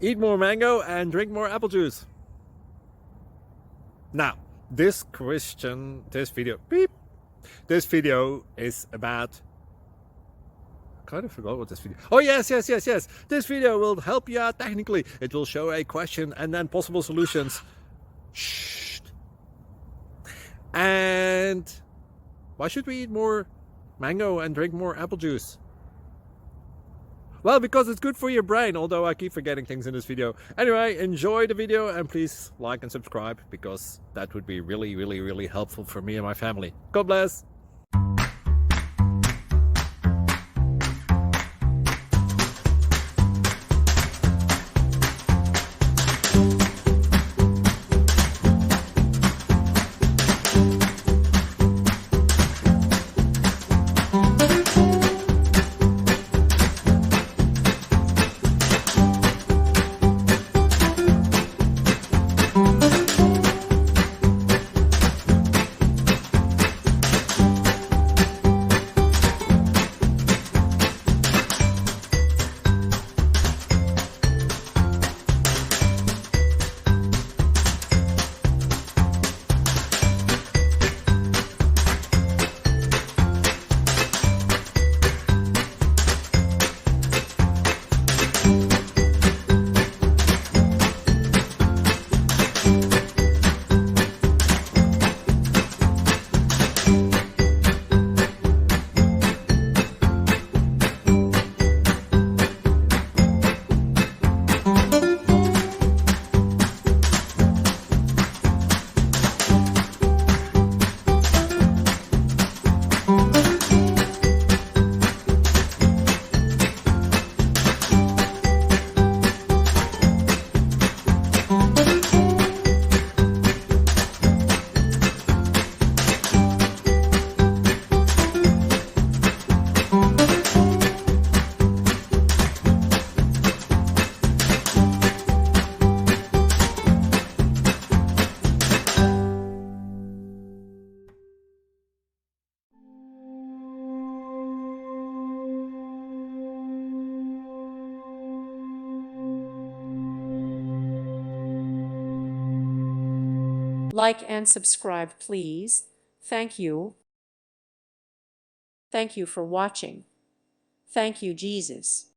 Eat more mango and drink more apple juice. Now, this video is about, I kind of forgot what this video. Oh, yes. This video will help you out technically. It will show a question and then possible solutions. Shh. And why should we eat more mango and drink more apple juice? Well, because it's good for your brain, although I keep forgetting things in this video. Anyway, enjoy the video and please like and subscribe, because that would be really helpful for me and my family. God bless! Like and subscribe, please. Thank you. Thank you for watching. Thank you, Jesus.